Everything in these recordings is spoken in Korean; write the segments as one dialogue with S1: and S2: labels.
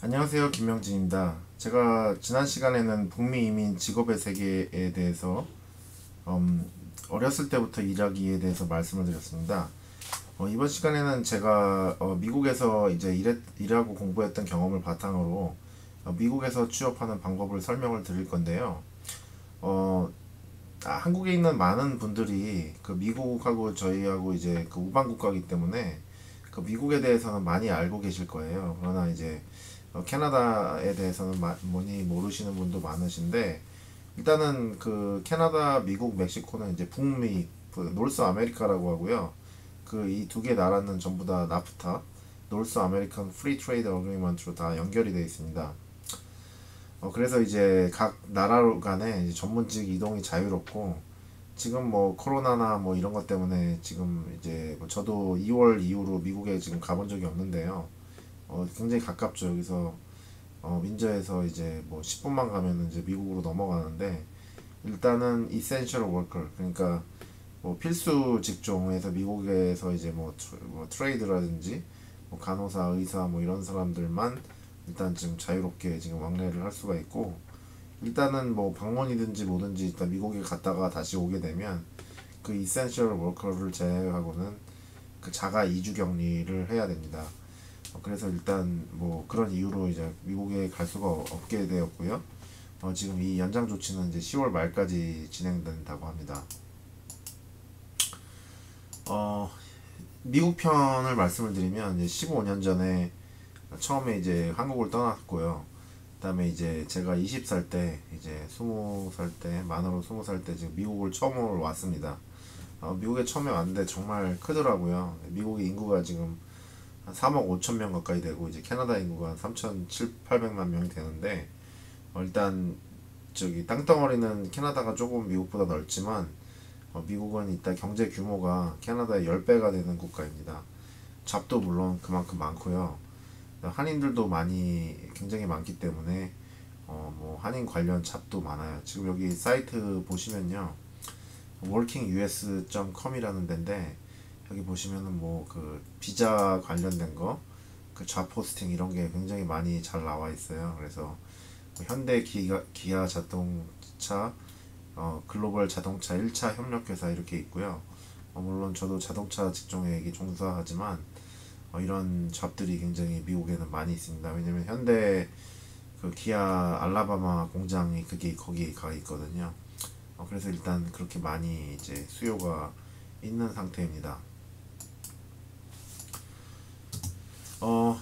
S1: 안녕하세요, 김명진입니다. 제가 지난 시간에는 북미 이민 직업의 세계에 대해서 음, 어렸을 때부터 일하기에 대해서 말씀을 드렸습니다. 이번 시간에는 제가 미국에서 이제 일하고 공부했던 경험을 바탕으로 미국에서 취업하는 방법을 설명을 드릴 건데요. 어, 한국에 있는 많은 분들이 그 미국하고 저희하고 이제 그 우방 국가이기 때문에 그 미국에 대해서는 많이 알고 계실 거예요. 그러나 이제 캐나다에 대해서는 많이 모르시는 분도 많으신데, 일단은 그 캐나다, 미국, 멕시코는 이제 북미, 그 노스 아메리카라고 하고요. 그 이 두 개 나라는 전부 다 나프타, 노스 아메리칸 프리 트레이드 어그리먼트로 다 연결이 되어 있습니다. 그래서 이제 각 나라 간에 이제 전문직 이동이 자유롭고, 지금 뭐 코로나나 뭐 이런 것 때문에 지금 이제 뭐 저도 2월 이후로 미국에 지금 가본 적이 없는데요. 굉장히 가깝죠. 여기서 민저에서 이제 뭐 10분만 가면 이제 미국으로 넘어가는데, 일단은 essential worker, 그러니까 뭐 필수 직종에서 미국에서 이제 뭐 트레이드라든지 뭐 간호사, 의사 뭐 이런 사람들만 일단 지금 자유롭게 지금 왕래를 할 수가 있고, 일단은 뭐 방문이든지 뭐든지 일단 미국에 갔다가 다시 오게 되면 그 essential worker를 제외하고는 그 자가 이주 격리를 해야 됩니다. 그래서 일단 뭐 그런 이유로 이제 미국에 갈 수가 없게 되었고요. 지금 이 연장 조치는 이제 10월 말까지 진행된다고 합니다. 어, 미국 편을 말씀을 드리면 이제 15년 전에 처음에 이제 한국을 떠났고요. 그다음에 이제 제가 20살 때 이제 20살 때 만으로 20살 때 지금 미국을 처음으로 왔습니다. 미국에 처음에 왔는데 정말 크더라고요. 미국의 인구가 지금 한 3억 5천 명 가까이 되고 이제 캐나다 인구가 한 3,700~800만 명이 되는데, 일단 저기 땅덩어리는 캐나다가 조금 미국보다 넓지만 미국은 이따 경제 규모가 캐나다의 10배가 되는 국가입니다. 잡도 물론 그만큼 많고요. 한인들도 많이 굉장히 많기 때문에 뭐 한인 관련 잡도 많아요. 지금 여기 사이트 보시면요, workingus.com이라는 데인데, 여기 보시면은 뭐 그 비자 관련된 거, 그 잡 포스팅 이런 게 굉장히 많이 잘 나와 있어요. 그래서 뭐 현대 기아 자동차, 글로벌 자동차 1차 협력회사 이렇게 있고요. 물론 저도 자동차 직종에 종사하지만 이런 잡들이 굉장히 미국에는 많이 있습니다. 왜냐면 현대 그 기아 알라바마 공장이 그게 거기에 가 있거든요. 그래서 일단 그렇게 많이 이제 수요가 있는 상태입니다.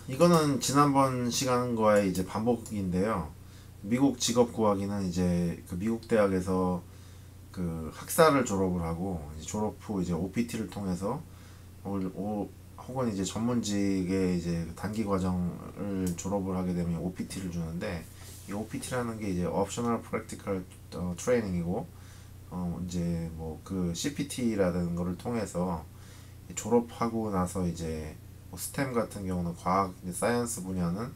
S1: 이거는 지난번 시간과의 이제 반복인데요. 미국 직업 구하기는 이제 그 미국 대학에서 그 학사를 졸업을 하고 이제 졸업 후 이제 OPT를 통해서 혹은 이제 전문직의 이제 단기 과정을 졸업을 하게 되면 OPT를 주는데, 이 OPT라는 게 이제 Optional Practical Training이고, 이제 뭐 그 CPT라는 거를 통해서 졸업하고 나서 이제 뭐 스템 같은 경우는 과학, 사이언스 분야는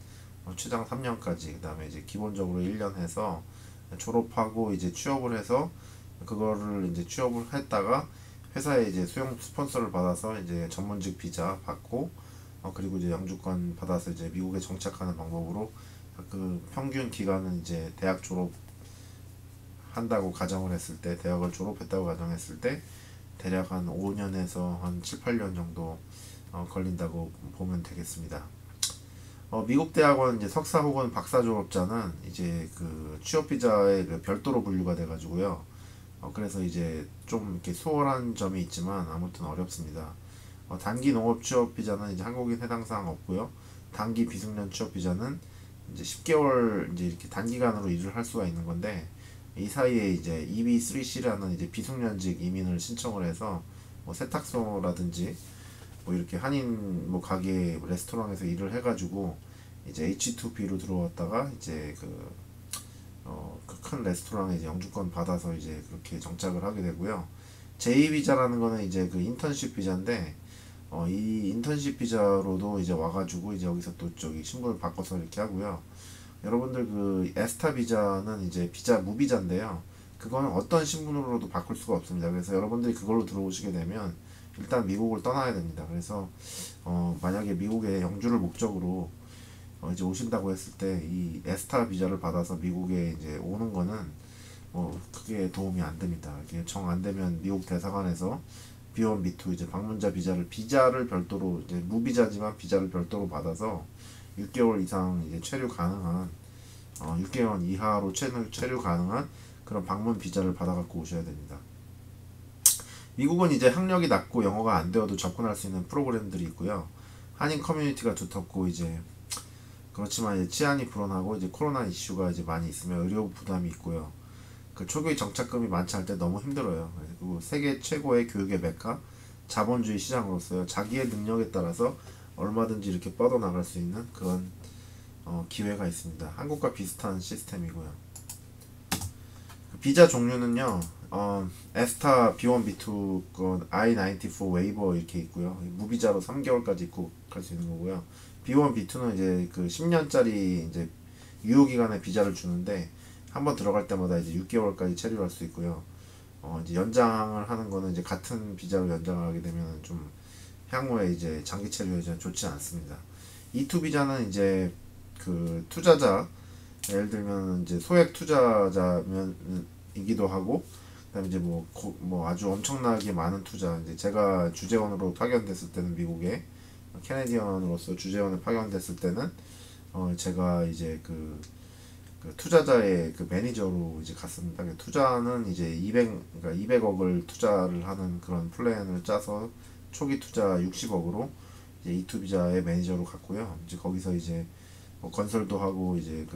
S1: 최장 3년까지, 그 다음에 이제 기본적으로 1년 해서 졸업하고 이제 취업을 해서 그거를 이제 취업을 했다가 회사에 이제 수용 스폰서를 받아서 이제 전문직 비자 받고, 그리고 이제 영주권 받아서 이제 미국에 정착하는 방법으로 그 평균 기간은 이제 대학 졸업한다고 가정을 했을 때, 대학을 졸업했다고 가정했을 때 대략 한 5년에서 한 7, 8년 정도 걸린다고 보면 되겠습니다. 미국 대학원 이제 석사 혹은 박사 졸업자는 이제 그 취업 비자에 그 별도로 분류가 돼가지고요. 그래서 이제 좀 이렇게 수월한 점이 있지만 아무튼 어렵습니다. 단기 농업 취업 비자는 이제 한국인 해당 사항 없고요. 단기 비숙련 취업 비자는 이제 10개월 이제 이렇게 단기간으로 일을 할 수가 있는 건데, 이 사이에 이제 EB3C라는 이제 비숙련직 이민을 신청을 해서 뭐 세탁소라든지 뭐 이렇게 한인 뭐 가게 레스토랑에서 일을 해가지고 이제 H2B로 들어왔다가 이제 그 큰 레스토랑에 이제 영주권 받아서 이제 그렇게 정착을 하게 되고요. j 비자라는 거는 이제 그 인턴십 비자인데, 이 인턴십 비자로도 이제 와가지고 이제 여기서 또 저기 신분을 바꿔서 이렇게 하고요. 여러분들 그 에스타 비자는 이제 비자 무비자인데요. 그거는 어떤 신분으로도 바꿀 수가 없습니다. 그래서 여러분들이 그걸로 들어오시게 되면 일단 미국을 떠나야 됩니다. 그래서 만약에 미국에 영주를 목적으로 이제 오신다고 했을 때 이 에스타 비자를 받아서 미국에 이제 오는 거는 크게 도움이 안 됩니다. 이게 정 안 되면 미국 대사관에서 B1, B2 이제 방문자 비자를 별도로 이제 무비자지만 비자를 별도로 받아서 6개월 이상 이제 체류 가능한 6개월 이하로 체류 가능한 그런 방문 비자를 받아 갖고 오셔야 됩니다. 미국은 이제 학력이 낮고 영어가 안 되어도 접근할 수 있는 프로그램들이 있고요. 한인 커뮤니티가 두텁고 이제 그렇지만 이제 치안이 불안하고 이제 코로나 이슈가 이제 많이 있으면 의료 부담이 있고요. 그 초기 정착금이 많지 않을 때 너무 힘들어요. 그리고 세계 최고의 교육의 메카, 자본주의 시장으로서요. 자기의 능력에 따라서 얼마든지 이렇게 뻗어나갈 수 있는 그런 기회가 있습니다. 한국과 비슷한 시스템이고요. 그 비자 종류는요. 에스타, B1, B2, I-94 웨이버 이렇게 있고요. 무비자로 3개월까지 입국할 수 있는 거고요. B1, B2는 이제 그 10년짜리 이제 유효기간의 비자를 주는데 한 번 들어갈 때마다 이제 6개월까지 체류할 수 있고요. 이제 연장을 하는 거는 이제 같은 비자로 연장을 하게 되면 좀 향후에 이제 장기 체류에 좋지 않습니다. E2 비자는 이제 그 투자자, 예를 들면 이제 소액 투자자면이기도 하고, 그다음에 이제 뭐 아주 엄청나게 많은 투자, 이제 제가 주재원으로 파견됐을 때는 미국에 캐네디언으로서 주재원에 파견됐을 때는 제가 이제 그 투자자의 그 매니저로 이제 갔습니다. 투자는 이제 200, 그러니까 200억을 투자를 하는 그런 플랜을 짜서 초기 투자 60억으로 이제 E2 비자의 매니저로 갔고요. 이제 거기서 이제 뭐 건설도 하고 이제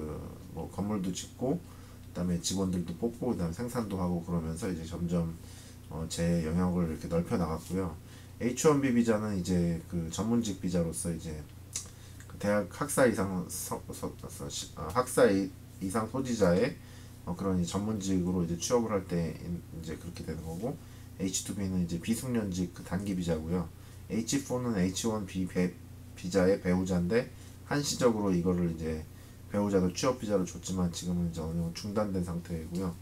S1: 뭐 건물도 짓고 그다음에 직원들도 뽑고 그다음에 생산도 하고 그러면서 이제 점점 제 영역을 이렇게 넓혀 나갔고요. H1B 비자는 이제 그 전문직 비자로서 이제 그 대학 학사 이상 학사 이상 소지자의 그런 이제 전문직으로 이제 취업을 할 때 이제 그렇게 되는 거고, H2B는 이제 비숙련직 그 단기 비자고요. H4는 H1B 비자의 배우자인데 한시적으로 이거를 이제 배우자도 취업 비자를 줬지만 지금은 이제 어느 정도 중단된 상태이고요.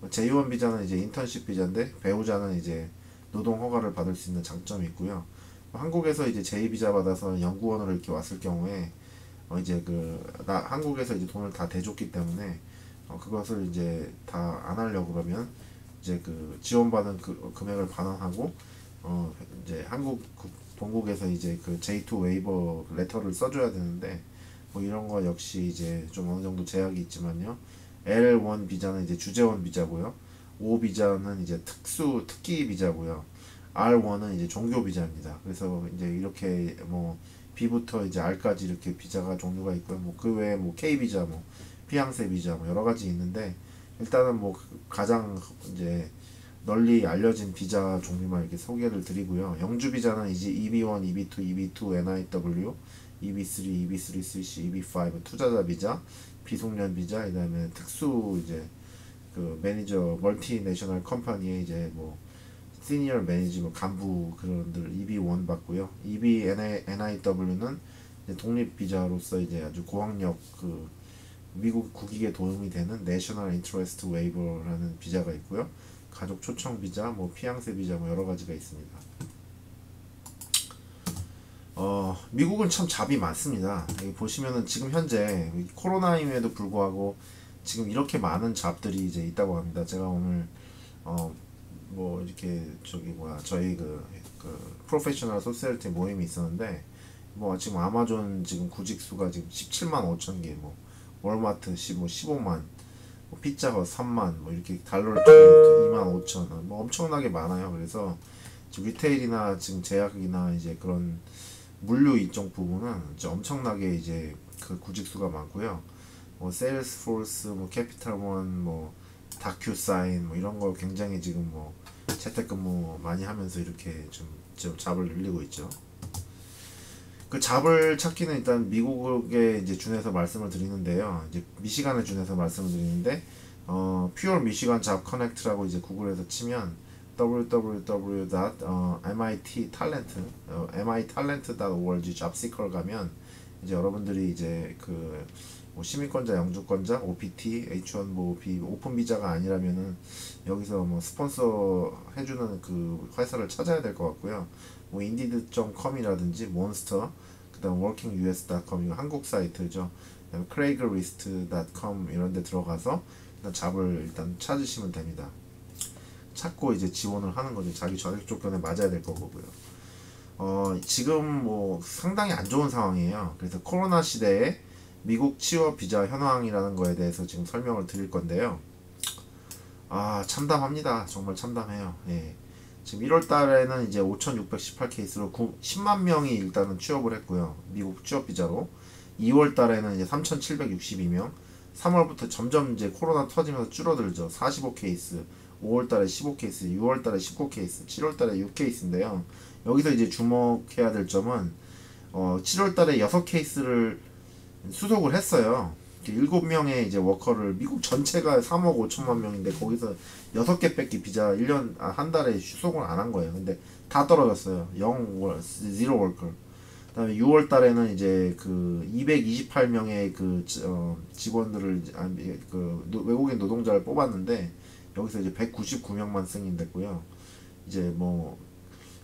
S1: J1 비자는 이제 인턴십 비자인데 배우자는 이제 노동 허가를 받을 수 있는 장점이 있고요. 한국에서 이제 J 비자 받아서 연구원으로 이렇게 왔을 경우에 이제 한국에서 이제 돈을 다 대줬기 때문에 그것을 이제 다 안 하려고 그러면 이제 그 지원받은 그 금액을 반환하고 이제 본국에서 이제 그 J2 웨이버 레터를 써줘야 되는데 뭐 이런 거 역시 이제 좀 어느 정도 제약이 있지만요. L1 비자는 이제 주재원 비자고요. O 비자는 이제 특기 비자고요. R1은 이제 종교 비자입니다. 그래서 이제 이렇게 뭐 B부터 이제 R까지 이렇게 비자가 종류가 있고요. 뭐 그 외에 뭐 K 비자, 뭐 피앙세 비자, 뭐 여러 가지 있는데 일단은 뭐 가장 이제 널리 알려진 비자 종류만 이렇게 소개를 드리고요. 영주 비자는 이제 EB1, EB2, EB2, NIW, EB3, EB3CC, EB5 투자자 비자, 비숙련 비자, 그다음에 특수 이제 그 매니저 멀티내셔널 컴퍼니의 이제 뭐 시니어 매니지 뭐 간부 그런들 EB1 받고요. EB NIW는 독립 비자로서 이제 아주 고학력 그 미국 국익에 도움이 되는 내셔널 인트레스트 웨이버라는 비자가 있고요. 가족 초청 비자, 뭐 피앙세 비자 뭐 여러 가지가 있습니다. 미국은 참 잡이 많습니다. 여기 보시면은 지금 현재 코로나임에도 불구하고 지금 이렇게 많은 잡들이 이제 있다고 합니다. 제가 오늘 뭐 이렇게 저희 그 프로페셔널 소셜티 모임이 있었는데 뭐 지금 아마존 지금 구직 수가 지금 17만 5천 개, 뭐 월마트 15만, 뭐 피자헛 3만, 뭐 이렇게 달러를 2만 5천, 뭐 엄청나게 많아요. 그래서 지금 리테일이나 지금 제약이나 이제 그런 물류 이쪽 부분은 이제 엄청나게 이제 그 구직 수가 많고요. 뭐 세일스포스, 뭐 캐피탈원, 뭐 다큐사인 뭐 이런 거 굉장히 지금 뭐 재택근무 많이 하면서 이렇게 좀 잡을 늘리고 있죠. 그 잡을 찾기는 일단 미국에 이제 준해서 말씀을 드리는데요. 이제 미시간에 준해서 말씀을 드리는데 퓨어 미시간 잡 커넥트라고 이제 구글에서 치면 www.mittalent.org 잡시컬 가면 이제 여러분들이 이제 뭐 시민권자, 영주권자, OPT, H1B 오픈 비자가 아니라면은 여기서 뭐 스폰서 해주는 그 회사를 찾아야 될 것 같고요. 뭐 인디드.com이라든지 몬스터, 그 다음 workingus.com 이거 한국 사이트죠. 그 다음에 craigslist.com 이런 데 들어가서 일단 잡을 일단 찾으시면 됩니다. 찾고 이제 지원을 하는 거죠. 자기 자격 조건에 맞아야 될 거고요. 지금 뭐 상당히 안 좋은 상황이에요. 그래서 코로나 시대에 미국 취업 비자 현황이라는 거에 대해서 지금 설명을 드릴 건데요. 참담합니다. 정말 참담해요. 예. 지금 1월 달에는 이제 5,618 케이스로 10만 명이 일단은 취업을 했고요. 미국 취업 비자로. 2월 달에는 이제 3,762명. 3월부터 점점 이제 코로나 터지면서 줄어들죠. 45 케이스. 5월 달에 15 케이스, 6월 달에 19 케이스, 7월 달에 6 케이스인데요. 여기서 이제 주목해야 될 점은 7월 달에 6 케이스를 수속을 했어요. 7명의 이제 워커를 미국 전체가 3억 5천만 명인데 거기서 6개 뺏기 비자 1년 한 달에 수속을 안 한 거예요. 근데 다 떨어졌어요. 0 워커. 그다음에 6월 달에는 이제 그 228명의 그 직원들을 그 외국인 노동자를 뽑았는데 여기서 이제 199명만 승인됐고요. 이제 뭐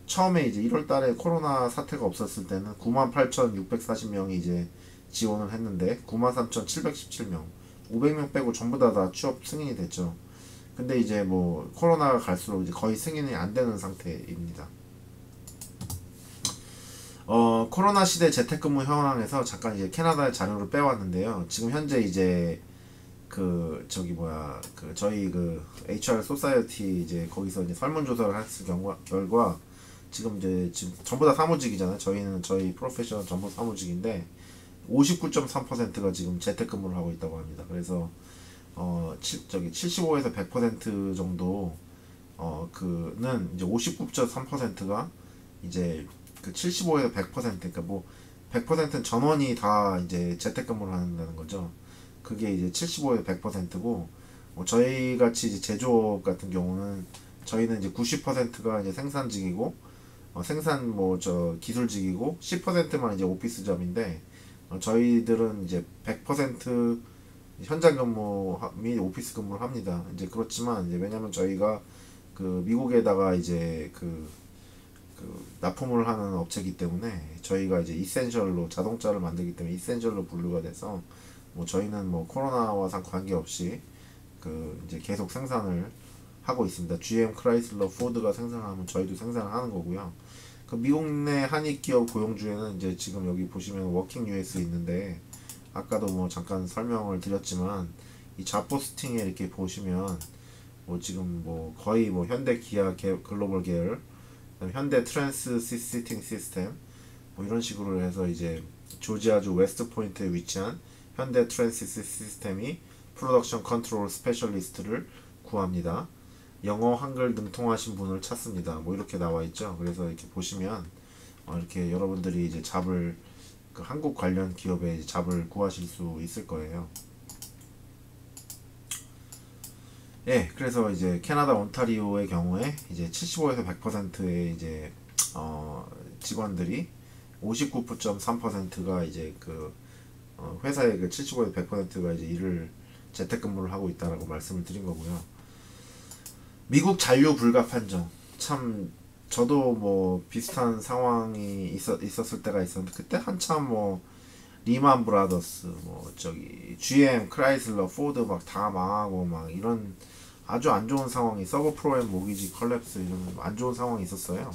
S1: 처음에 이제 1월 달에 코로나 사태가 없었을 때는 98,640명이 이제 지원을 했는데 93,717명 500명 빼고 전부 다 취업 승인이 됐죠. 근데 이제 뭐 코로나가 갈수록 이제 거의 승인이 안 되는 상태입니다. 코로나 시대 재택근무 현황에서 잠깐 이제 캐나다의 자료를 빼왔는데요. 지금 현재 이제 저희 HR 소사이어티 이제 거기서 이제 설문조사를 했을 결과 지금 전부 다 사무직이잖아요. 저희 프로페셔널 전부 사무직인데 59.3%가 지금 재택근무를 하고 있다고 합니다. 그래서 75에서 100% 정도 그는 이제 59.3%가 이제 그 75에서 100% 그러니까 뭐 100%는 전원이 다 이제 재택근무를 한다는 거죠. 그게 이제 75에서 100%고 저희 같이 이제 제조업 같은 경우는 저희는 이제 90%가 이제 생산직이고 생산 기술직이고 10%만 이제 오피스 잡인데 저희들은 이제 100% 현장 근무 및 오피스 근무를 합니다. 이제 그렇지만 이제 왜냐면 저희가 그 미국에다가 이제 납품을 하는 업체이기 때문에 저희가 이제 이센셜로 자동차를 만들기 때문에 이센셜로 분류가 돼서 뭐 저희는 뭐 코로나와 관계없이 이제 계속 생산을 하고 있습니다. GM, 크라이슬러, 포드가 생산하면 저희도 생산을 하는 거고요. 미국 내 한인 기업 고용주에는 이제 지금 여기 보시면 워킹 US 있는데 아까도 뭐 잠깐 설명을 드렸지만 이 잡포스팅에 이렇게 보시면 뭐 지금 뭐 거의 뭐 현대 기아 글로벌 계열, 현대 트랜스 시스팅 시스템 뭐 이런 식으로 해서 이제 조지아주 웨스트 포인트에 위치한 현대 트랜시스 시스템이 프로덕션 컨트롤 스페셜리스트를 구합니다. 영어, 한글 능통하신 분을 찾습니다. 뭐 이렇게 나와 있죠. 그래서 이렇게 보시면 이렇게 여러분들이 이제 잡을 한국 관련 기업에 잡을 구하실 수 있을 거예요. 예, 그래서 이제 캐나다 온타리오의 경우에 이제 75에서 100%의 이제 직원들이 59.3%가 이제 회사의 75에서 100%가 이제 일을 재택근무를 하고 있다라고 말씀을 드린 거고요. 미국 잔류 불가 판정 참 저도 뭐 비슷한 상황이 있었을 때가 있었는데 그때 한참 뭐 리만 브라더스 GM, 크라이슬러, 포드 막 다 망하고 막 이런 아주 안 좋은 상황이 서브프로엠 모기지 컬랩스 이런 안 좋은 상황이 있었어요.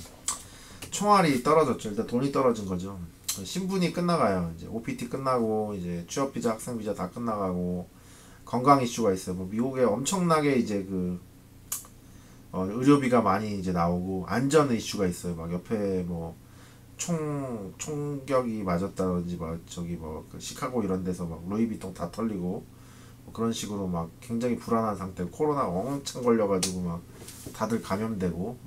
S1: 총알이 떨어졌죠. 일단 돈이 떨어진 거죠. 신분이 끝나가요. 이제 OPT 끝나고 이제 취업 비자, 학생 비자 다 끝나가고 건강 이슈가 있어요. 뭐 미국에 엄청나게 이제 의료비가 많이 이제 나오고 안전 이슈가 있어요. 막 옆에 뭐 총격이 맞았다든지 시카고 이런 데서 막 루이비통 다 털리고 뭐 그런 식으로 막 굉장히 불안한 상태. 코로나 엉창 걸려가지고 막 다들 감염되고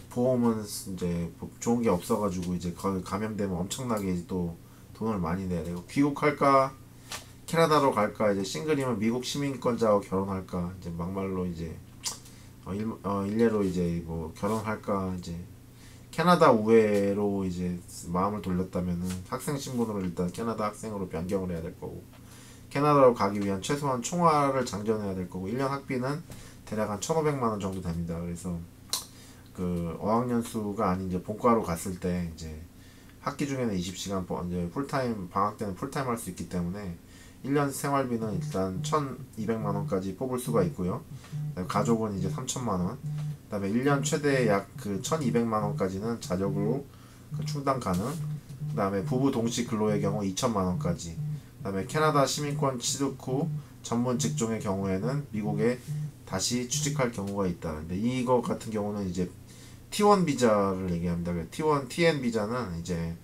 S1: 보험은 이제 좋은 게 없어가지고 이제 거기 감염되면 엄청나게 또 돈을 많이 내야 되고 귀국할까 캐나다로 갈까 이제 싱글이면 미국 시민권자와 결혼할까 이제 막말로 이제 일례로 이제 뭐 결혼할까 이제 캐나다 우회로 이제 마음을 돌렸다면은 학생 신분으로 일단 캐나다 학생으로 변경을 해야 될 거고 캐나다로 가기 위한 최소한 총알을 장전해야 될 거고 1년 학비는 대략 한 1,500만원 정도 됩니다. 그래서 어학연수가 아닌 이제 본과로 갔을 때 이제 학기 중에는 20시간 이제 풀타임 방학 때는 풀타임 할 수 있기 때문에 1년 생활비는 일단 1,200만 원까지 뽑을 수가 있고요. 가족은 이제 3천만 원. 그다음에 1년 최대 약 그 1,200만 원까지는 자력으로 그 충당 가능. 그다음에 부부 동시 근로의 경우 2천만 원까지. 그다음에 캐나다 시민권 취득 후 전문 직종의 경우에는 미국에 다시 취직할 경우가 있다. 근데 이거 같은 경우는 이제 T1 비자를 얘기합니다. T1 TN 비자는 이제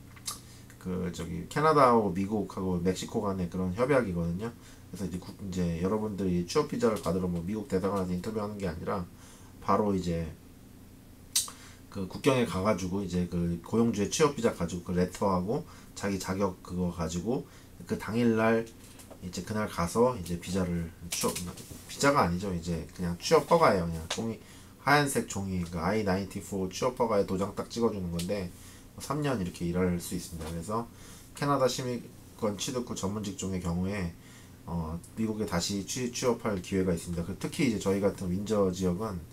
S1: 그 저기 캐나다하고 미국하고 멕시코 간의 그런 협약이거든요. 그래서 이제 여러분들이 취업 비자를 받으러 뭐 미국 대사관에서 인터뷰하는 게 아니라 바로 이제 그 국경에 가가지고 이제 그 고용주의 취업 비자 가지고 그 레터하고 자기 자격 그거 가지고 그 당일날 이제 그날 가서 이제 비자가 아니죠. 이제 그냥 취업 허가예요. 그냥 종이 하얀색 종이 그 I-94 취업 허가에 도장 딱 찍어주는 건데 3년 이렇게 일할 수 있습니다. 그래서 캐나다 시민권 취득 후 전문 직종의 경우에 미국에 다시 취업할 기회가 있습니다. 특히 이제 저희 같은 윈저 지역은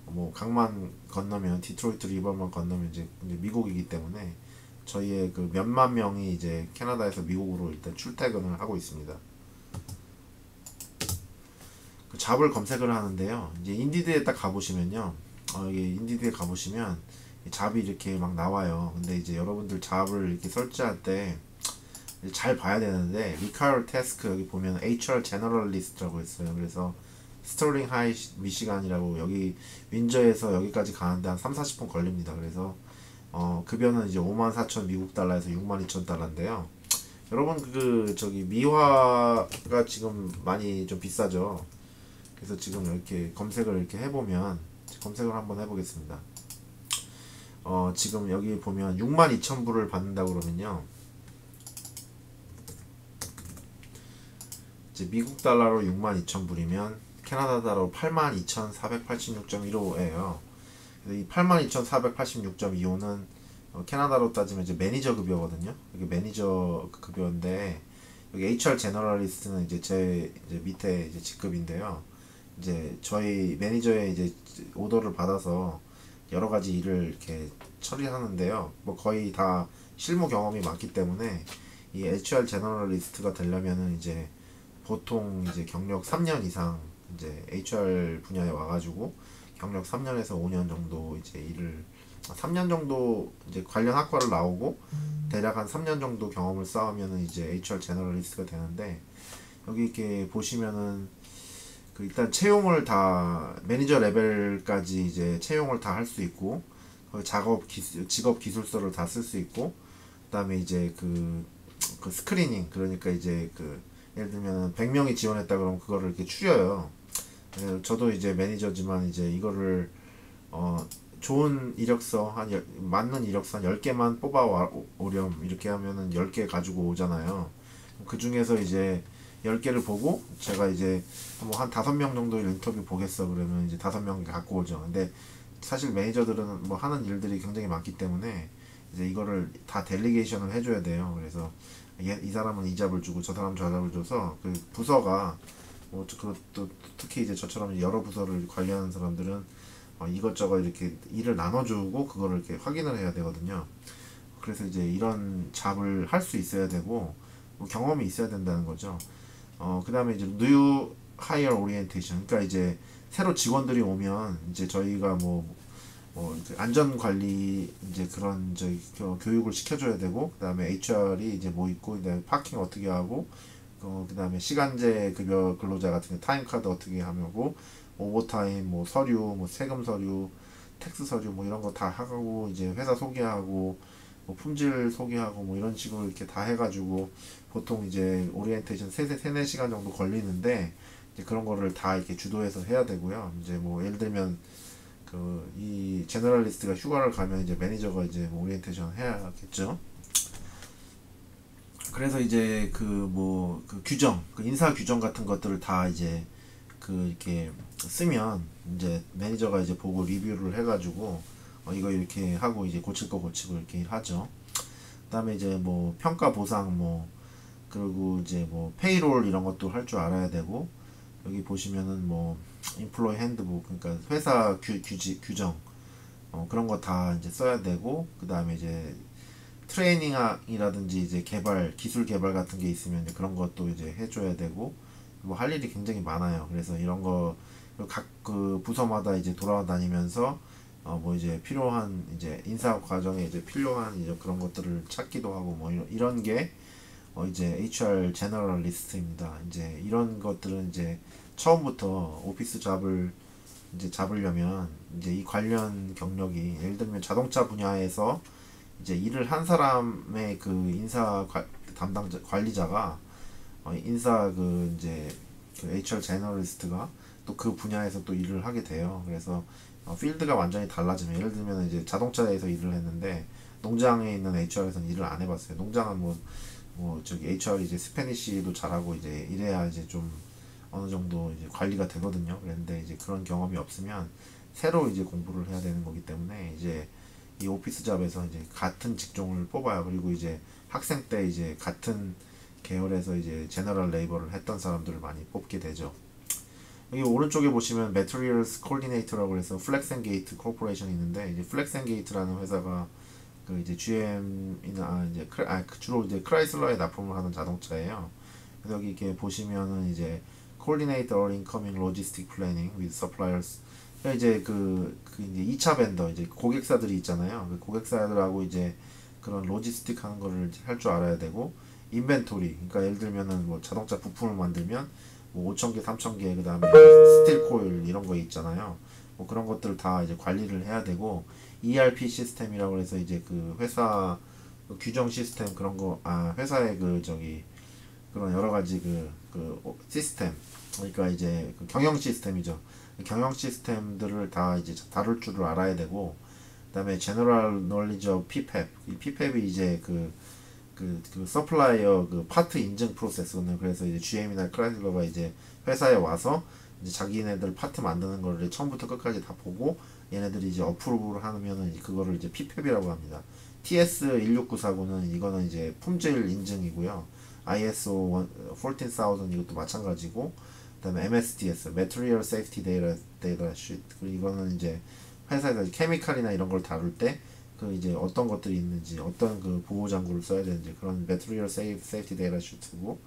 S1: 뭐 강만 건너면 디트로이트 리버만 건너면 이제 미국이기 때문에 저희의 그 몇만 명이 이제 캐나다에서 미국으로 일단 출퇴근을 하고 있습니다. 그 잡을 검색을 하는데요. 이제 인디드에 딱 가보시면요. 이게 인디드에 가보시면 잡이 이렇게 막 나와요. 근데 이제 여러분들 잡을 이렇게 설치할 때 잘 봐야 되는데 Require Task 여기 보면 HR Generalist라고 있어요. 그래서 스터링 하이 미시간이라고 여기 윈저에서 여기까지 가는데 한 3-40분 걸립니다. 그래서 급여는 이제 54,000 미국 달러에서 62,000달러인데요. 여러분 그 저기 미화가 지금 많이 좀 비싸죠. 그래서 지금 이렇게 검색을 이렇게 해보면 검색을 한번 해보겠습니다. 지금 여기 보면 62,000불을 받는다 그러면요. 이제 미국 달러로 62,000불이면 캐나다 달러로 82,486.15예요. 이 82,486.25는 캐나다로 따지면 이제 매니저 급여거든요. 이게 매니저 급여인데 여기 HR 제너럴리스트는 이제 이제 밑에 이제 직급인데요. 이제 저희 매니저의 이제 오더를 받아서 여러 가지 일을 이렇게 처리하는데요. 뭐 거의 다 실무 경험이 많기 때문에 이 HR 제너럴리스트가 되려면은 이제 보통 이제 경력 3년 이상 이제 HR 분야에 와가지고 경력 3년에서 5년 정도 이제 일을 3년 정도 이제 관련 학과를 나오고 대략 한 3년 정도 경험을 쌓으면은 이제 HR 제너럴리스트가 되는데 여기 이렇게 보시면은 그 일단 채용을 다 매니저 레벨까지 이제 채용을 다 할 수 있고 직업 기술서를 다 쓸 수 있고 그다음에 이제 그 스크리닝 그러니까 이제 그 예를 들면 100명이 지원했다 그러면 그거를 이렇게 추려요. 저도 이제 매니저지만 이제 이거를 좋은 이력서 맞는 이력서 한 10개만 뽑아 오렴 이렇게 하면은 10개 가지고 오잖아요. 그 중에서 이제 10개를 보고 제가 이제 뭐 한 5명 정도 인터뷰 보겠어 그러면 이제 5명 갖고 오죠. 근데 사실 매니저들은 뭐 하는 일들이 굉장히 많기 때문에 이제 이거를 다 델리게이션을 해줘야 돼요. 그래서 이 사람은 이 잡을 주고 저 사람 저 잡을 줘서 그 부서가 뭐 그것도 특히 이제 저처럼 여러 부서를 관리하는 사람들은 이것저것 이렇게 일을 나눠주고 그거를 이렇게 확인을 해야 되거든요. 그래서 이제 이런 잡을 할 수 있어야 되고 뭐 경험이 있어야 된다는 거죠. 그 다음에 이제 New Hire Orientation 그러니까 이제 새로 직원들이 오면 이제 저희가 이제 안전 관리 이제 그런 교육을 시켜줘야 되고 그다음에 HR이 이제 뭐 있고 그다음에 파킹 어떻게 하고 그다음에 시간제 급여 근로자 같은 게 타임 카드 어떻게 하고 오버타임 뭐 서류 뭐 세금 서류 텍스 서류 뭐 이런 거 다 하고 이제 회사 소개하고 뭐 품질 소개하고 뭐 이런 식으로 이렇게 다 해가지고 보통 이제 오리엔테이션 3-4시간 정도 걸리는데 이제 그런 거를 다 이렇게 주도해서 해야 되고요. 이제 뭐 예를 들면 이 제너럴리스트가 휴가를 가면 이제 매니저가 이제 뭐 오리엔테이션 해야겠죠. 그래서 이제 그 규정, 인사 규정 같은 것들을 다 이제 이렇게 쓰면 이제 매니저가 이제 보고 리뷰를 해가지고 이거 이렇게 하고 이제 고칠 거 고치고 이렇게 하죠. 그다음에 이제 뭐 평가 보상 그리고 이제 뭐 페이롤 이런 것도 할 줄 알아야 되고 여기 보시면은 뭐 인플로이 핸드북 그러니까 회사 규정 그런 거 다 이제 써야 되고 그 다음에 이제 트레이닝이라든지 이제 개발, 기술 개발 같은 게 있으면 이제 그런 것도 이제 해줘야 되고 뭐 할 일이 굉장히 많아요. 그래서 이런 거 각 그 부서마다 이제 돌아다니면서 뭐 이제 필요한 이제 인사 과정에 이제 필요한 이제 그런 것들을 찾기도 하고 뭐 이런 게 이제 HR 제너럴리스트입니다. 이제 이런 것들은 이제 처음부터 오피스 잡을 이제 잡으려면 이제 이 관련 경력이 예를 들면 자동차 분야에서 이제 일을 한 사람의 그 담당자 관리자가 인사 그 이제 그 HR 제너럴리스트가 또 그 분야에서 또 일을 하게 돼요. 그래서 필드가 완전히 달라지면 예를 들면 이제 자동차에서 일을 했는데 농장에 있는 HR에서는 일을 안 해봤어요. 농장은 뭐 저기 HR 이제 스페니쉬도 잘하고 이제 이래야 이제 좀 어느 정도 이제 관리가 되거든요. 그런데 이제 그런 경험이 없으면 새로 이제 공부를 해야 되는 거기 때문에 이제 이 오피스 잡에서 이제 같은 직종을 뽑아요. 그리고 이제 학생 때 이제 같은 계열에서 이제 제너럴 레이버를 했던 사람들을 많이 뽑게 되죠. 여기 오른쪽에 보시면 Materials Coordinator라고 해서 플렉스앤게이트 코퍼레이션이 있는데 이제 플렉스앤게이트라는 회사가 그 이제 GM이나 이제 주로 이제 크라이슬러에 납품을 하는 자동차예요. 그래서 여기 이렇게 보시면은 이제 Coordinate all incoming logistic planning with suppliers. 그러니까 이제 그 이제 2차 벤더 이제 고객사들이 있잖아요. 그 고객사들하고 이제 그런 로지스틱 하는 거를 할 줄 알아야 되고 인벤토리. 그러니까 예를 들면은 뭐 자동차 부품을 만들면 뭐 5,000개, 3,000개, 그 다음에 스틸 코일 이런 거 있잖아요. 뭐 그런 것들을 다 이제 관리를 해야 되고 ERP 시스템이라고 해서 이제 그 회사 그 규정 시스템 그런 거 회사의 그 저기 그런 여러 가지 시스템 그러니까 이제 그 경영 시스템이죠. 경영 시스템들을 다 이제 다룰 줄을 알아야 되고 그다음에 General Knowledge of PPAP 이 PPAP이 이제 그 서플라이어 그 파트 인증 프로세스는 그래서 이제 GM이나 크라이슬러가 이제 회사에 와서 이제 자기네들 파트 만드는 거를 처음부터 끝까지 다 보고 얘네들이 이제 어프로브를 하면은 그거를 이제 PPAP이라고 합니다. TS16949는 이거는 이제 품질 인증이고요. ISO 14000 이것도 마찬가지고 그다음에 MSDS Material Safety Data Sheet 그리고 이거는 이제 회사에서 케미칼이나 이런 걸 다룰 때 그 이제 어떤 것들이 있는지 어떤 그 보호 장구를 써야 되는지 그런 Material Safety Data Sheet고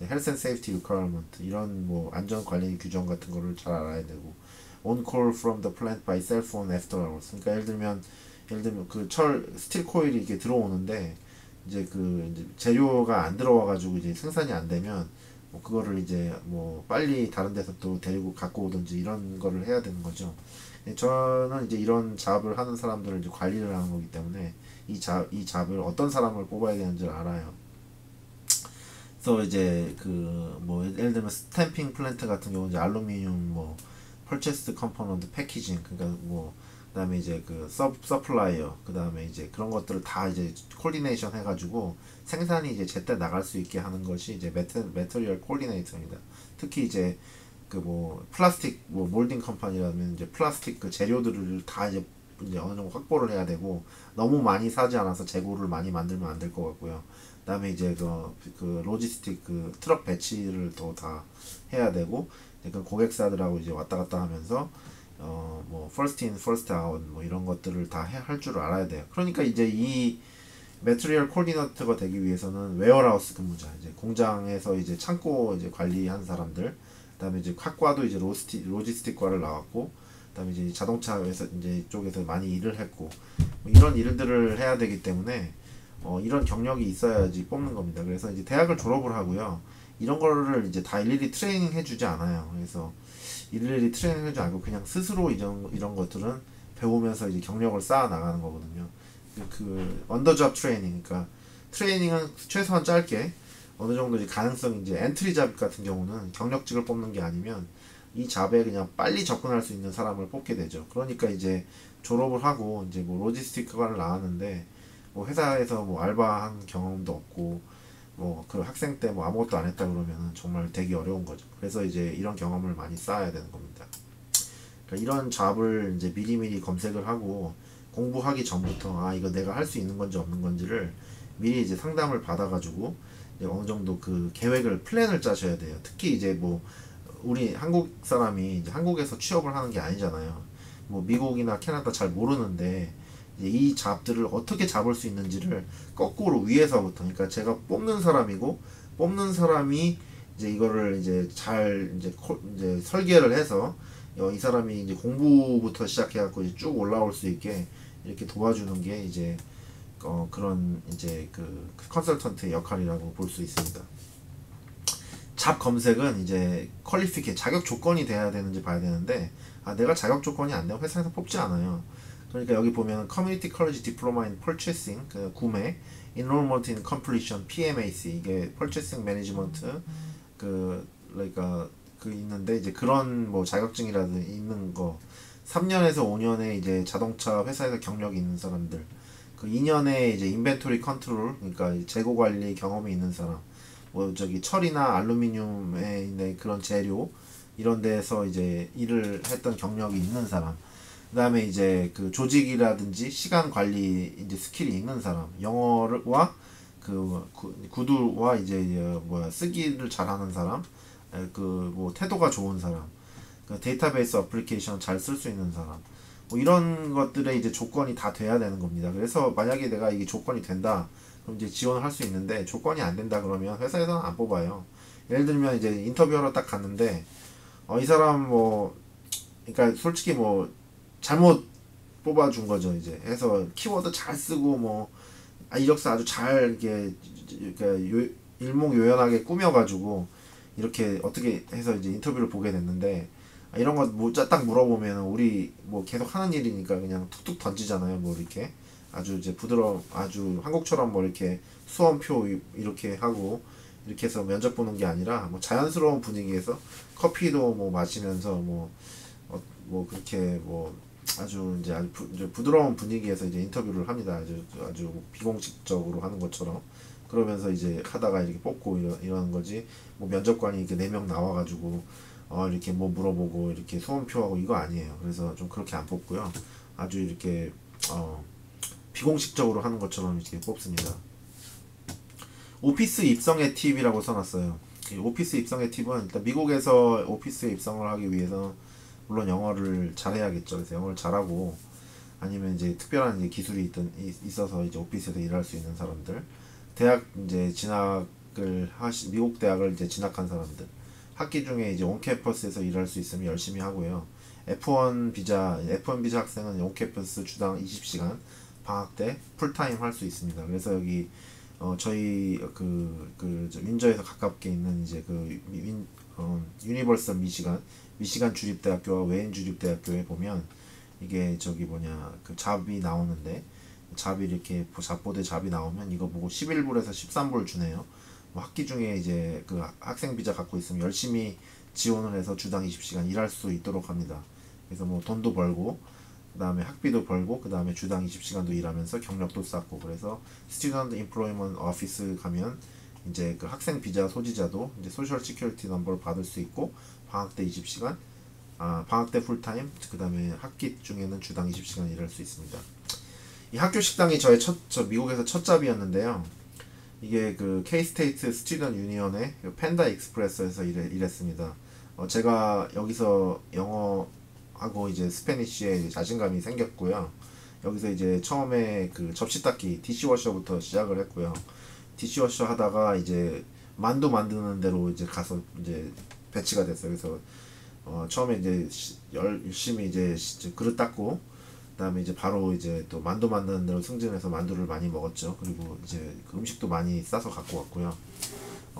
S1: Health and Safety Requirement 이런 뭐 안전 관리 규정 같은 거를 잘 알아야 되고 On call from the plant by cell phone after hours. 그러니까 예를 들면 그 스틸 코일이 이렇게 들어오는데 이제 이제 재료가 안 들어와 가지고 이제 생산이 안 되면 뭐 그거를 이제 뭐 빨리 다른 데서 또 데리고 갖고 오든지 이런 거를 해야 되는 거죠. 저는 이제 이런 잡을 하는 사람들을 이제 관리를 하는 거기 때문에 이 잡을 어떤 사람을 뽑아야 되는지를 알아요. 그래서 이제 뭐 예를 들면 스탬핑 플랜트 같은 경우 이제 알루미늄 뭐 퍼체스드 컴포넌트 패키징 그러니까 뭐 그다음에 이제 서플라이어 그다음에 이제 그런 것들을 다 이제 콜디네이션 해가지고 생산이 이제 제때 나갈 수 있게 하는 것이 이제 매터리얼 콜디네이터입니다. 특히 이제 뭐 플라스틱 뭐 몰딩 컴퍼니라면 이제 플라스틱 그 재료들을 다 이제 어느 정도 확보를 해야 되고 너무 많이 사지 않아서 재고를 많이 만들면 안 될 것 같고요. 그다음에 이제 그 로지스틱 그 트럭 배치를 또 다 해야 되고 그 고객사들하고 이제 왔다 갔다 하면서 뭐 first in first out 뭐 이런 것들을 다 할 줄 알아야 돼요. 그러니까 이제 이 매트리얼 코디네이터가 되기 위해서는 웨어하우스 근무자 이제 공장에서 이제 창고 이제 관리하는 사람들 그다음에 이제 학과도 이제 로지스틱과를 나왔고 그다음에 이제 자동차 회사 이제 쪽에서 많이 일을 했고 뭐 이런 일들을 해야 되기 때문에 이런 경력이 있어야지 뽑는 겁니다. 그래서 이제 대학을 졸업을 하고요. 이런 거를 이제 다 일일이 트레이닝 해주지 않아요. 그래서 일일이 트레이닝 해주지 않고 그냥 스스로 이런 것들은 배우면서 이제 경력을 쌓아 나가는 거거든요. 언더잡 트레이닝, 그러니까 트레이닝은 최소한 짧게 어느 정도 이제 가능성 이제 엔트리 잡 같은 경우는 경력직을 뽑는 게 아니면 이 잡에 그냥 빨리 접근할 수 있는 사람을 뽑게 되죠. 그러니까 이제 졸업을 하고 이제 뭐 로지스틱과를 나왔는데 뭐 회사에서 뭐 알바한 경험도 없고 뭐 그 학생 때 뭐 아무것도 안 했다 그러면은 정말 되게 어려운 거죠. 그래서 이제 이런 경험을 많이 쌓아야 되는 겁니다. 그러니까 이런 잡을 이제 미리미리 검색을 하고 공부하기 전부터 이거 내가 할 수 있는 건지 없는 건지를 미리 이제 상담을 받아가지고 이제 어느 정도 그 계획을 플랜을 짜셔야 돼요. 특히 이제 뭐 우리 한국 사람이 이제 한국에서 취업을 하는 게 아니잖아요. 뭐 미국이나 캐나다 잘 모르는데 이제 이 잡들을 어떻게 잡을 수 있는지를 거꾸로 위에서부터, 그러니까 제가 뽑는 사람이고 뽑는 사람이 이제 이거를 이제 잘 이제 설계를 해서 이 사람이 이제 공부부터 시작해갖고 이제 쭉 올라올 수 있게 이렇게 도와주는 게 이제 그런 이제 그 컨설턴트의 역할이라고 볼 수 있습니다. 잡 검색은 이제 퀄리피케 자격 조건이 돼야 되는지 봐야 되는데, 내가 자격 조건이 안 되면 회사에서 뽑지 않아요. 그러니까 여기 보면 커뮤니티 컬리지 디플로마 인 퍼체싱, 그 구매, enrollment in completion, PMAC, 이게 퍼체싱 매니지먼트 그러니까 있는데, 이제 그런 뭐 자격증이라든지 있는 거, 3년에서 5년의 이제 자동차 회사에서 경력이 있는 사람들, 그 2년의 이제 인벤토리 컨트롤, 그러니까 재고 관리 경험이 있는 사람, 뭐 저기 철이나 알루미늄에 있는 그런 재료 이런 데서 이제 일을 했던 경력이 있는 사람, 그 다음에 이제 그 조직이라든지 시간 관리 이제 스킬이 있는 사람, 영어와 그 구두와 이제 뭐야 쓰기를 잘하는 사람, 그 뭐 태도가 좋은 사람, 그 데이터베이스 어플리케이션 잘 쓸 수 있는 사람, 뭐 이런 것들의 이제 조건이 다 돼야 되는 겁니다. 그래서 만약에 내가 이게 조건이 된다, 그럼 이제 지원을 할 수 있는데, 조건이 안 된다 그러면 회사에서는 안 뽑아요. 예를 들면 이제 인터뷰하러 딱 갔는데, 이 사람 뭐, 그러니까 솔직히 뭐 잘못 뽑아준 거죠. 이제 해서 키워드 잘 쓰고 뭐 이력서 아주 잘 이렇게 일목요연하게 꾸며가지고 이렇게 어떻게 해서 이제 인터뷰를 보게 됐는데, 이런 거 뭐 딱 물어보면 우리 뭐 계속 하는 일이니까 그냥 툭툭 던지잖아요. 뭐 이렇게 아주 이제 아주 한국처럼 뭐 이렇게 수험표 이렇게 하고 이렇게 해서 면접 보는 게 아니라 뭐 자연스러운 분위기에서 커피도 뭐 마시면서 뭐 그렇게 뭐 아주 이제 부드러운 분위기에서 이제 인터뷰를 합니다. 아주 비공식적으로 하는 것처럼. 그러면서 이제 하다가 이렇게 뽑고 이런 거지. 뭐 면접관이 이렇게 4명 나와가지고 이렇게 뭐 물어보고 이렇게 소원표하고 이거 아니에요. 그래서 좀 그렇게 안 뽑고요. 아주 이렇게 비공식적으로 하는 것처럼 이렇게 뽑습니다. 오피스 입성의 팁이라고 써놨어요. 오피스 입성의 팁은 일단 미국에서 오피스에 입성을 하기 위해서 물론 영어를 잘해야겠죠. 그래서 영어를 잘하고, 아니면 이제 특별한 이제 기술이 있어서 이제 오피스에서 일할 수 있는 사람들, 대학 이제 미국 대학을 이제 진학한 사람들, 학기 중에 이제 온캠퍼스에서 일할 수 있으면 열심히 하고요. F1 비자 학생은 온캠퍼스 주당 20시간 방학 때 풀타임 할 수 있습니다. 그래서 여기 저희 윈저에서 가깝게 있는 이제 유니버설 미시간 주립대학교와 웨인 주립대학교에 보면 이게 그 잡이 나오는데, 잡이 이렇게 잡보대 잡이 나오면 이거 보고 11불에서 13불 주네요. 뭐 학기 중에 이제 그 학생 비자 갖고 있으면 열심히 지원을 해서 주당 20시간 일할 수 있도록 합니다. 그래서 뭐 돈도 벌고, 그 다음에 학비도 벌고, 그 다음에 주당 20시간도 일하면서 경력도 쌓고, 그래서 스튜던트 임플로이먼트 오피스 가면 이제 그 학생 비자 소지자도 이제 소셜 시큐리티 넘버를 받을 수 있고, 방학 때 20시간, 방학 때 풀타임, 그 다음에 학기 중에는 주당 20시간 일할 수 있습니다. 이 학교 식당이 저 미국에서 첫 잡이었는데요. 이게 그 K-스테이트 스튜던트 유니언의 펜다 익스프레스에서 일했습니다. 제가 여기서 영어하고 이제 스페니쉬에 자신감이 생겼고요. 여기서 이제 처음에 그 접시 닦기 디시워셔부터 시작을 했고요. 디시워셔 하다가 이제 만두 만드는 데로 이제 가서 이제 배치가 됐어요. 그래서 처음에 이제 열심히 이제 그릇 닦고, 그다음에 이제 바로 이제 또 만두 만드는 데로 승진해서 만두를 많이 먹었죠. 그리고 이제 그 음식도 많이 싸서 갖고 왔고요.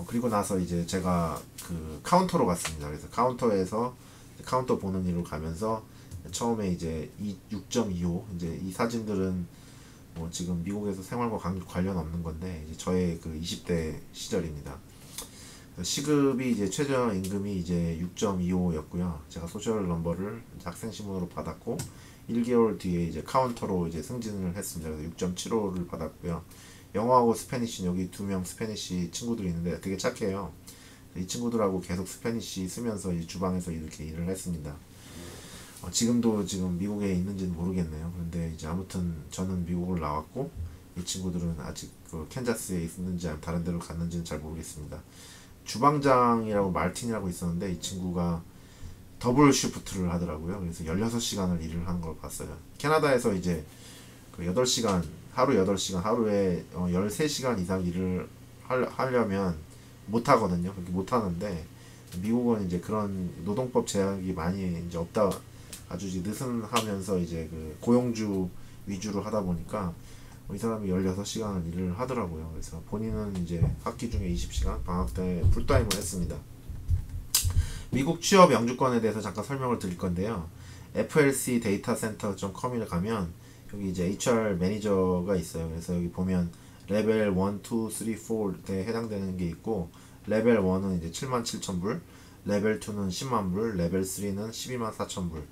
S1: 그리고 나서 이제 제가 그 카운터로 갔습니다. 그래서 카운터에서 카운터 보는 일로 가면서 처음에 이제 6.25 이제 이 사진들은 뭐 지금 미국에서 생활과 관련 없는 건데, 이제 저의 그 20대 시절입니다. 시급이 이제 최저 임금이 이제 6.25였고요. 제가 소셜 넘버를 학생 신분으로 받았고, 1개월 뒤에 이제 카운터로 이제 승진을 했습니다. 그래서 6.75를 받았고요. 영어하고 스페니쉬, 여기 2명 스페니쉬 친구들이 있는데 되게 착해요. 이 친구들하고 계속 스페니쉬 쓰면서 이 주방에서 이렇게 일을 했습니다. 지금 미국에 있는지는 모르겠네요. 그런데 이제 아무튼 저는 미국을 나왔고, 이 친구들은 아직 그 캔자스에 있는지 다른 데로 갔는지는 잘 모르겠습니다. 주방장이라고 말틴이라고 있었는데, 이 친구가 더블 쉬프트를 하더라고요. 그래서 16시간을 일을 한 걸 봤어요. 캐나다에서 이제 그 8시간 하루 8시간 하루에 13시간 이상 일을 하려면 못 하거든요. 그렇게 못 하는데 미국은 이제 그런 노동법 제약이 많이 이제 없다, 아주 이제 느슨하면서 이제 그 고용주 위주로 하다 보니까 이 사람이 16시간을 일을 하더라고요. 그래서 본인은 이제 학기 중에 20시간, 방학 때 풀타임을 했습니다. 미국 취업 영주권에 대해서 잠깐 설명을 드릴 건데요. flcdataCenter.com에 가면 여기 이제 HR 매니저가 있어요. 그래서 여기 보면 레벨 1, 2, 3, 4에 해당되는 게 있고, 레벨 1은 이제 77,000불, 레벨 2는 10만 불, 레벨 3는 124,000불,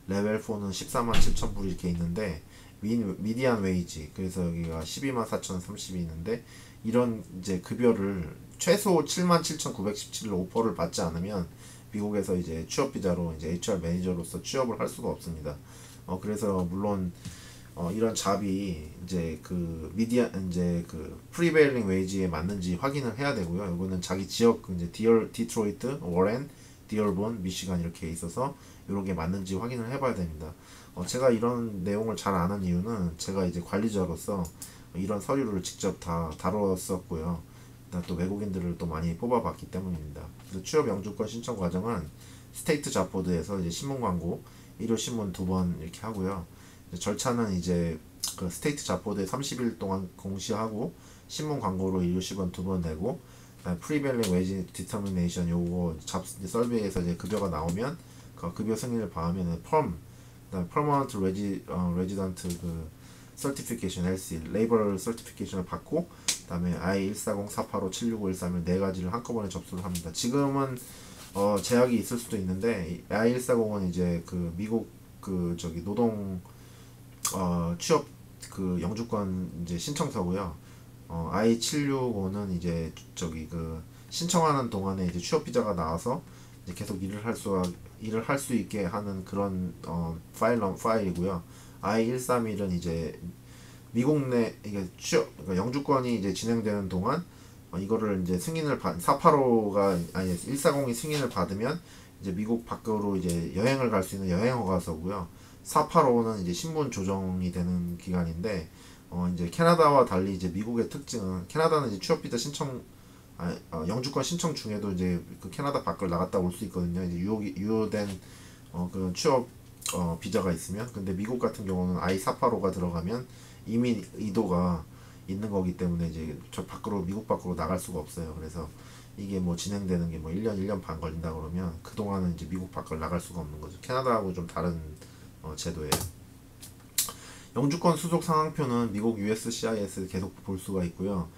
S1: 레벨 4는 147,000불 이렇게 있는데, 미디안 웨이지, 그래서 여기가 124,030이 있는데, 이런 이제 급여를 최소 77,917을 오퍼를 받지 않으면 미국에서 이제 취업 비자로 이제 HR 매니저로서 취업을 할 수가 없습니다. 그래서 물론 이런 잡이 이제 그 이제 그 프리베일링 웨이지에 맞는지 확인을 해야 되고요. 이거는 자기 지역 이제 디트로이트, 워렌, 디얼본, 미시간 이렇게 있어서 이런 게 맞는지 확인을 해봐야 됩니다. 제가 이런 내용을 잘 아는 이유는 제가 이제 관리자로서 이런 서류를 직접 다 다뤘었고요. 또 외국인들을 또 많이 뽑아봤기 때문입니다. 그래서 취업 영주권 신청 과정은 스테이트 잡보드에서 이제 신문 광고, 일요 신문 2번 이렇게 하고요. 절차는 이제 그 스테이트 잡보드에 30일 동안 공시하고 신문 광고로 일요 신문 2번 내고, 프리벨링 웨지 디터미네이션 요거 서베이에서 이제 급여가 나오면 그 급여 승인을 받으면 그다음에 퍼머넌트 레지던트 그 서티피케이션 LC 레이버 서티피케이션을 받고, 그다음에 I-140, 485, 765, 131 네 가지를 한꺼번에 접수를 합니다. 지금은 제약이 있을 수도 있는데 I-140은 이제 그 미국 그 저기 노동 취업 그 영주권 이제 신청서고요. I-765는 이제 저기 그 신청하는 동안에 이제 취업 비자가 나와서 이제 계속 일을 할 수 있게 하는 그런 파일이고요. I-131은 이제 미국 내 이게 그러니까 영주권이 이제 진행되는 동안 이거를 이제 승인을 485가 아니 140이 승인을 받으면 이제 미국 밖으로 이제 여행을 갈 수 있는 여행 허가서고요. 485는 이제 신분 조정이 되는 기간인데, 이제 캐나다와 달리 이제 미국의 특징은, 캐나다는 이제 취업 비자 신청 영주권 신청 중에도 이제 그 캐나다 밖을 나갔다 올 수 있거든요. 이제 유효된 그 취업 비자가 있으면. 근데 미국 같은 경우는 I-485가 들어가면 이민 의도가 있는 거기 때문에 이제 저 밖으로 미국 밖으로 나갈 수가 없어요. 그래서 이게 뭐 진행되는 게 뭐 1년 반 걸린다 그러면 그동안은 이제 미국 밖을 나갈 수가 없는 거죠. 캐나다하고 좀 다른 제도예요. 영주권 수속 상황표는 미국 USCIS 계속 볼 수가 있고요.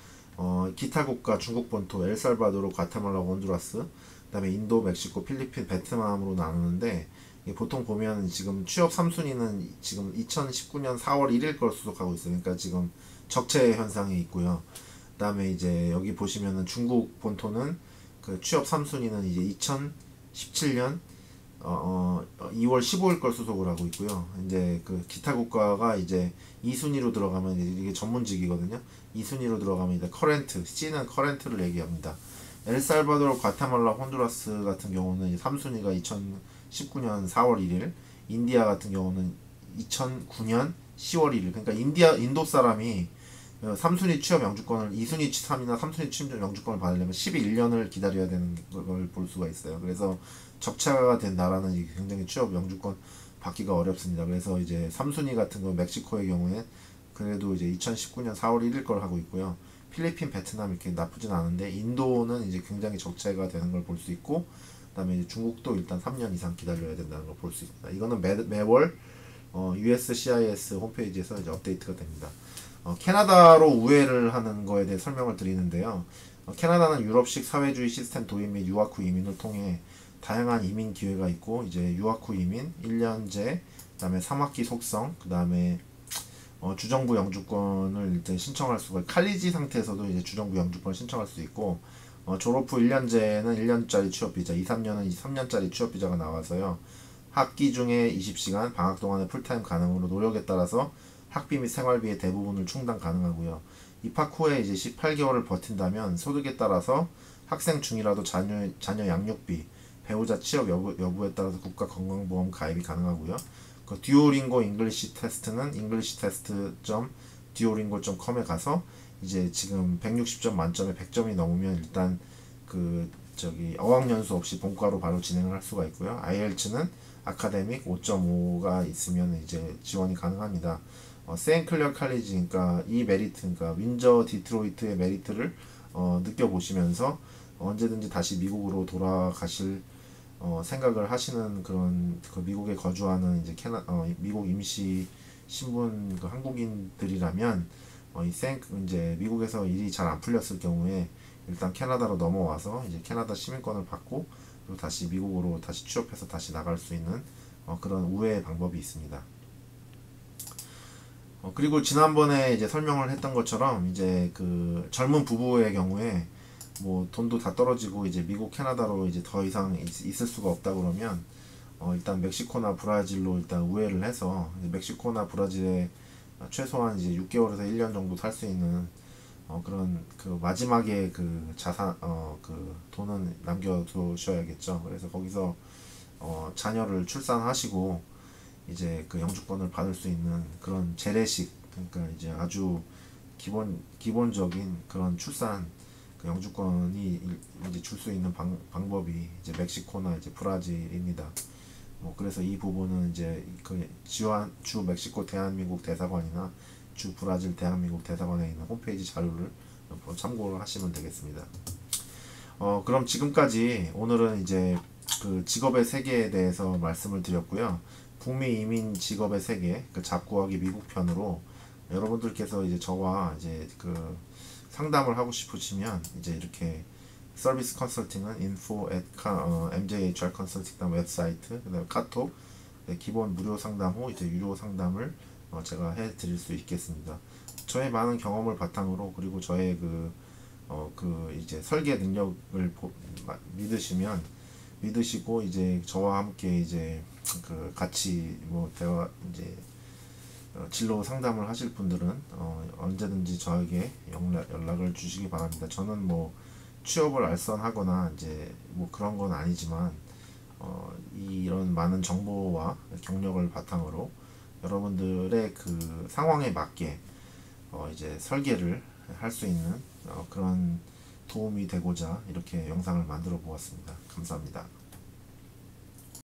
S1: 기타 국가 중국 본토, 엘살바도르, 과테말라, 혼두라스, 그다음에 인도, 멕시코, 필리핀, 베트남으로 나누는데, 보통 보면 지금 취업 3순위는 지금 2019년 4월 1일 걸 수속하고 있어요. 그러니까 지금 적체 현상이 있고요. 그다음에 이제 여기 보시면은 중국 본토는 그 취업 3순위는 이제 2017년 2월 15일 걸 수속을 하고 있고요. 이제 그 기타 국가가 이제 2순위로 들어가면 이게 전문직이거든요. 2순위로 들어가면 이제 커렌트, C는 커렌트를 얘기합니다. 엘살바도르, 과테말라, 혼두라스 같은 경우는 이제 3순위가 2019년 4월 1일, 인디아 같은 경우는 2009년 10월 1일. 그러니까 인도 사람이 3순위 취업 영주권을 2순위 3이나 3순위 취업 영주권을 받으려면 11년을 기다려야 되는 걸 볼 수가 있어요. 그래서 적차가 된 나라는 굉장히 취업 영주권 받기가 어렵습니다. 그래서 이제 3순위 같은 거 멕시코의 경우에 그래도 이제 2019년 4월 1일 걸 하고 있고요. 필리핀, 베트남 이렇게 나쁘진 않은데, 인도는 이제 굉장히 적체가 되는 걸 볼 수 있고, 그다음에 이제 중국도 일단 3년 이상 기다려야 된다는 걸 볼 수 있습니다. 이거는 매월 USCIS 홈페이지에서 이제 업데이트가 됩니다. 캐나다로 우회를 하는 거에 대해 설명을 드리는데요. 캐나다는 유럽식 사회주의 시스템 도입 및 유학 후 이민을 통해 다양한 이민 기회가 있고, 이제 유학 후 이민, 1년제, 그다음에 3학기 속성, 그다음에 주정부 영주권을 일단 신청할 수가, 칼리지 상태에서도 이제 주정부 영주권을 신청할 수 있고, 졸업 후 1년제는 1년짜리 취업비자, 2, 3년은 3년짜리 취업비자가 나와서요. 학기 중에 20시간, 방학 동안에 풀타임 가능으로 노력에 따라서 학비 및 생활비의 대부분을 충당 가능하고요. 입학 후에 이제 18개월을 버틴다면 소득에 따라서 학생 중이라도 자녀 양육비, 배우자 취업 여부에 따라서 국가 건강보험 가입이 가능하고요. 그 듀오링고 잉글리시 테스트는 englishtest.duolingo.com에 가서 이제 지금 160점 만점에 100점이 넘으면 일단 그 저기 어학연수 없이 본과로 바로 진행을 할 수가 있고요. IELTS는 아카데믹 5.5가 있으면 이제 지원이 가능합니다. 세인클리어 칼리지, 그러니까 이 메리트, 그러니까 윈저 디트로이트의 메리트를 느껴보시면서 언제든지 다시 미국으로 돌아가실 생각을 하시는 그런 그 미국에 거주하는 이제 미국 임시 신분 그 한국인들이라면 이제 미국에서 일이 잘 안 풀렸을 경우에 일단 캐나다로 넘어와서 이제 캐나다 시민권을 받고 그리고 다시 미국으로 다시 취업해서 다시 나갈 수 있는 그런 우회의 방법이 있습니다. 그리고 지난번에 이제 설명을 했던 것처럼 이제 그 젊은 부부의 경우에 뭐 돈도 다 떨어지고 이제 미국 캐나다로 이제 더 이상 있을 수가 없다 그러면 일단 멕시코나 브라질로 일단 우회를 해서 멕시코나 브라질에 최소한 이제 6개월에서 1년 정도 살 수 있는 그런 그 마지막에 그 그 돈은 남겨두셔야겠죠. 그래서 거기서 자녀를 출산하시고 이제 그 영주권을 받을 수 있는 그런 재래식, 그러니까 이제 아주 기본적인 그런 출산 그 영주권이 이제 줄 수 있는 방법이 이제 멕시코나 이제 브라질입니다. 그래서 이 부분은 이제 그 주 멕시코 대한민국 대사관이나 주 브라질 대한민국 대사관에 있는 홈페이지 자료를 참고를 하시면 되겠습니다. 그럼 지금까지 오늘은 이제 그 직업의 세계에 대해서 말씀을 드렸고요. 북미 이민 직업의 세계 그 잡구하기 미국 편으로 여러분들께서 이제 저와 이제 그 상담을 하고 싶으시면 이제 이렇게 서비스 컨설팅은 info@mjhr 컨설팅 웹사이트, 그다음에 카톡, 기본 무료 상담 후 이제 유료 상담을 제가 해드릴 수 있겠습니다. 저의 많은 경험을 바탕으로 그리고 저의 그 이제 설계 능력을 믿으시고 이제 저와 함께 이제 그 같이 뭐 대화 이제 진로 상담을 하실 분들은 언제든지 저에게 연락을 주시기 바랍니다. 저는 뭐 취업을 알선하거나 이제 뭐 그런 건 아니지만 이런 많은 정보와 경력을 바탕으로 여러분들의 그 상황에 맞게 이제 설계를 할 수 있는 그런 도움이 되고자 이렇게 영상을 만들어 보았습니다. 감사합니다.